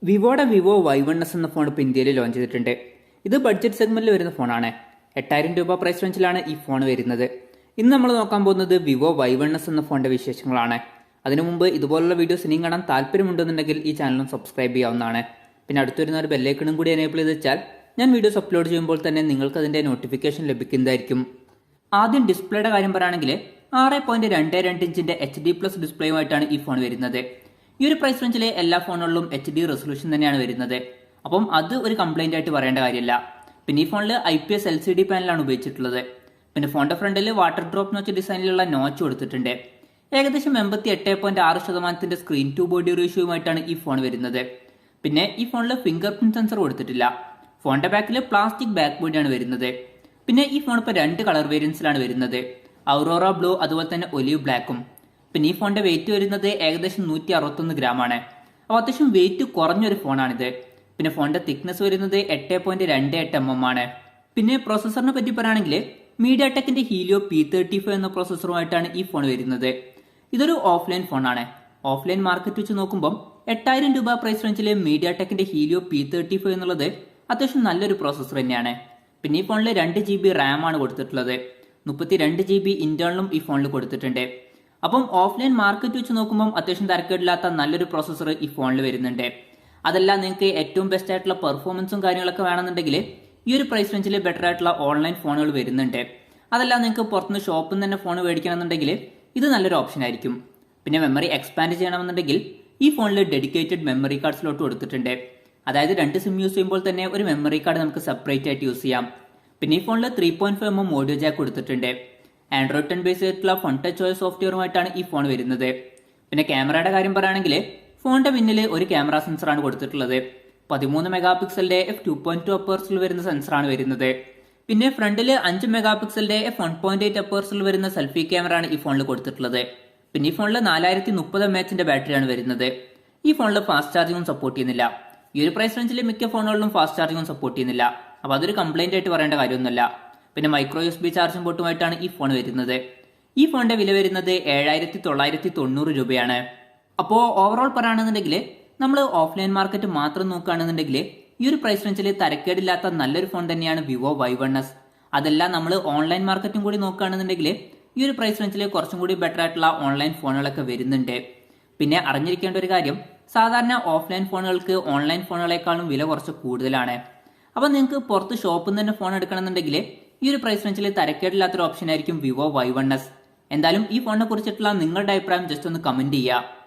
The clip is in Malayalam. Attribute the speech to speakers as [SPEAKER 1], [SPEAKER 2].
[SPEAKER 1] വിവോയുടെ വിവോ Y1s എന്ന ഫോൺ ഇപ്പോൾ ഇന്ത്യയിൽ ലോഞ്ച് ചെയ്തിട്ടുണ്ട്. ഇത് ബഡ്ജറ്റ് സെഗ്മെന്റിൽ വരുന്ന ഫോണാണ്. 8000 രൂപ പ്രൈസ് റേഞ്ചിലാണ് ഈ ഫോൺ വരുന്നത്. ഇന്ന് നമ്മൾ നോക്കാൻ പോകുന്നത് വിവോ Y1s എന്ന ഫോണിന്റെ വിശേഷങ്ങളാണ്. അതിനു മുമ്പ് ഇതുപോലുള്ള വീഡിയോസ് ഇനിയും കാണാൻ താല്പര്യമുണ്ടെന്നുണ്ടെങ്കിൽ ഈ ചാനലും സബ്സ്ക്രൈബ് ചെയ്യാവുന്നതാണ്. പിന്നെ അടുത്ത് വരുന്ന ഒരു ബെല്ലൈക്കണും കൂടി എനേബിൾ ചെയ്ത് വെച്ചാൽ ഞാൻ വീഡിയോസ് അപ്ലോഡ് ചെയ്യുമ്പോൾ തന്നെ നിങ്ങൾക്ക് അതിന്റെ നോട്ടിഫിക്കേഷൻ ലഭിക്കുന്നതായിരിക്കും. ആദ്യം ഡിസ്പ്ലേയുടെ കാര്യം പറയുകയാണെങ്കിൽ 6.22 ഇഞ്ചിന്റെ HD+ ഡിസ്പ്ലേയുമായിട്ടാണ് ഈ ഫോൺ വരുന്നത്. ഈ ഒരു പ്രൈസ് റേഞ്ചിലെ എല്ലാ ഫോണുകളിലും HD റെസൊല്യൂഷൻ തന്നെയാണ് വരുന്നത്. അപ്പം അത് ഒരു കംപ്ലൈന്റ് ആയിട്ട് പറയേണ്ട കാര്യമില്ല. പിന്നെ ഈ ഫോണിൽ IPS LCD പാനലാണ് ഉപയോഗിച്ചിട്ടുള്ളത്. പിന്നെ ഫോണിന്റെ ഫ്രണ്ടിൽ വാട്ടർ ഡ്രോപ്പ് നോച്ച് ഡിസൈനിലുള്ള നോച്ച് കൊടുത്തിട്ടുണ്ട്. ഏകദേശം 88.6% സ്ക്രീൻ ടു ബോഡി റേഷ്യോയുമായിട്ടാണ് ഈ ഫോൺ വരുന്നത്. പിന്നെ ഈ ഫോണിൽ ഫിംഗർ പ്രിന്റ് സെൻസർ കൊടുത്തിട്ടില്ല. ഫോണിന്റെ ബാക്കിൽ പ്ലാസ്റ്റിക് ബാക്ക് ബോഡിയാണ് വരുന്നത്. പിന്നെ ഈ ഫോൺ ഇപ്പോൾ 2 കളർ വേരിയൻസിലാണ് വരുന്നത്, ഔറോറ ബ്ലൂ അതുപോലെ തന്നെ ഒലിവ് ബ്ലാക്കും. പിന്നെ ഈ ഫോണിന്റെ വെയിറ്റ് വരുന്നത് ഏകദേശം 161 ഗ്രാം ആണ്. അപ്പോൾ അത്യാവശ്യം വെയിറ്റ് കുറഞ്ഞൊരു ഫോണാണിത്. പിന്നെ ഫോണിന്റെ തിക്നെസ് വരുന്നത് 8.28 mm ആണ്. പിന്നെ പ്രോസസറിനെ പറ്റി പറയുകയാണെങ്കിൽ മീഡിയാടെക്കിന്റെ ഹീലിയോ P35 എന്ന പ്രോസസറുമായിട്ടാണ് ഈ ഫോൺ വരുന്നത്. ഇതൊരു ഓഫ്ലൈൻ ഫോണാണ്. ഓഫ്ലൈൻ മാർക്കറ്റ് വെച്ച് നോക്കുമ്പോൾ 8000 രൂപ പ്രൈസ് റേഞ്ചിൽ മീഡിയാടെക്കിന്റെ ഹീലിയോ P35 എന്നുള്ളത് അത്യാവശ്യം നല്ലൊരു പ്രോസസർ തന്നെയാണ്. പിന്നെ ഈ ഫോണിൽ 2 GB റാം ആണ് കൊടുത്തിട്ടുള്ളത്. 32 GB ഇന്റേണലും ഈ ഫോണിൽ കൊടുത്തിട്ടുണ്ട്. അപ്പം ഓഫ്ലൈൻ മാർക്കറ്റ് വെച്ച് നോക്കുമ്പോൾ അത്യാവശ്യം തരക്കേടില്ലാത്ത നല്ലൊരു പ്രോസസർ ഈ ഫോണിൽ വരുന്നുണ്ട്. അതല്ല നിങ്ങൾക്ക് ഏറ്റവും ബെസ്റ്റ് ആയിട്ടുള്ള പെർഫോമൻസും കാര്യങ്ങളൊക്കെ വേണമെന്നുണ്ടെങ്കിൽ ഈ ഒരു പ്രൈസ് റേഞ്ചിൽ ബെറ്റർ ആയിട്ടുള്ള ഓൺലൈൻ ഫോണുകൾ വരുന്നുണ്ട്. അതല്ല നിങ്ങൾക്ക് പുറത്തുനിന്ന് ഷോപ്പിൽ നിന്ന് തന്നെ ഫോൺ മേടിക്കണമെന്നുണ്ടെങ്കിൽ ഇത് നല്ലൊരു ഓപ്ഷൻ ആയിരിക്കും. പിന്നെ മെമ്മറി എക്സ്പാൻഡ് ചെയ്യണമെന്നുണ്ടെങ്കിൽ ഈ ഫോണിൽ ഡെഡിക്കേറ്റഡ് മെമ്മറി കാർഡ് സ്ലോട്ട് കൊടുത്തിട്ടുണ്ട്. അതായത് 2 സിം യൂസ് ചെയ്യുമ്പോൾ തന്നെ ഒരു മെമ്മറി കാർഡ് നമുക്ക് സെപ്പറേറ്റ് ആയിട്ട് യൂസ് ചെയ്യാം. പിന്നെ ഈ ഫോണിൽ 3.5 mm ഓഡിയോ ജാക്ക് കൊടുത്തിട്ടുണ്ട്. ആൻഡ്രോയിഡ് 10 ബേസ് ആയിട്ടുള്ള ഫൺ ടച്ച് OS സോഫ്റ്റ്വെയറുമായിട്ടാണ് ഈ ഫോൺ വരുന്നത്. പിന്നെ ക്യാമറയുടെ കാര്യം പറയുകയാണെങ്കിൽ ഫോണിന്റെ പിന്നിൽ ഒരു ക്യാമറ സെൻസറാണ് കൊടുത്തിട്ടുള്ളത്. 13 മെഗാപിക്സലിന്റെ f2.2 അപ്പേഴ്സിൽ വരുന്ന സെൻസറാണ് വരുന്നത്. പിന്നെ ഫ്രണ്ടിൽ 5 മെഗാപിക്സലിന്റെ f1.8 അപ്പേഴ്സിൽ വരുന്ന സെൽഫി ക്യാമറ ആണ് ഈ ഫോണിൽ കൊടുത്തിട്ടുള്ളത്. പിന്നെ ഈ ഫോണിൽ 4030 mAh ബാറ്ററിയാണ് വരുന്നത്. ഈ ഫോണിൽ ഫാസ്റ്റ് ചാർജിങ്ങും സപ്പോർട്ട് ചെയ്യുന്നില്ല. ഈ ഒരു പ്രൈസ് റേഞ്ചിൽ മിക്ക ഫോണുകളിലും ഫാസ്റ്റ് ചാർജിങ്ങും സപ്പോർട്ട് ചെയ്യുന്നില്ല. അപ്പോൾ അതൊരു കംപ്ലൈന്റ് ആയിട്ട് പറയേണ്ട കാര്യമൊന്നുമില്ല. പിന്നെ മൈക്രോ USB ചാർജിംഗ് പോർട്ടുമായിട്ടാണ് ഈ ഫോൺ വരുന്നത്. ഈ ഫോണിന്റെ വില വരുന്നത് 7990 രൂപയാണ്. അപ്പോൾ ഓവറോൾ പറയുകയാണെന്നുണ്ടെങ്കിൽ നമ്മൾ ഓഫ്ലൈൻ മാർക്കറ്റ് മാത്രം നോക്കുകയാണെന്നുണ്ടെങ്കിൽ ഈ ഒരു പ്രൈസ് റേഞ്ചിൽ തരക്കേടില്ലാത്ത നല്ലൊരു ഫോൺ തന്നെയാണ് വിവോ Y1s. അതെല്ലാം നമ്മൾ ഓൺലൈൻ മാർക്കറ്റും കൂടി നോക്കുകയാണെന്നുണ്ടെങ്കിൽ ഈ ഒരു പ്രൈസ് റേഞ്ചിൽ കുറച്ചും കൂടി ബെറ്റർ ആയിട്ടുള്ള ഓൺലൈൻ ഫോണുകളൊക്കെ വരുന്നുണ്ട്. പിന്നെ അറിഞ്ഞിരിക്കേണ്ട ഒരു കാര്യം, സാധാരണ ഓഫ്ലൈൻ ഫോണുകൾക്ക് ഓൺലൈൻ ഫോണുകളെക്കാളും വില കുറച്ച് കൂടുതലാണ്. അപ്പോൾ നിങ്ങൾക്ക് പുറത്ത് ഷോപ്പിൽ നിന്ന് തന്നെ ഫോൺ എടുക്കണമെന്നുണ്ടെങ്കിൽ ഈ ഒരു പ്രൈസ് റേഞ്ചിൽ തരക്കേടില്ലാത്തൊരു ഓപ്ഷൻ ആയിരിക്കും വിവോ Y1s. എന്തായാലും ഈ ഫോണിനെ കുറിച്ചിട്ടുള്ള നിങ്ങളുടെ അഭിപ്രായം ജസ്റ്റ് ഒന്ന് കമന്റ് ചെയ്യുക.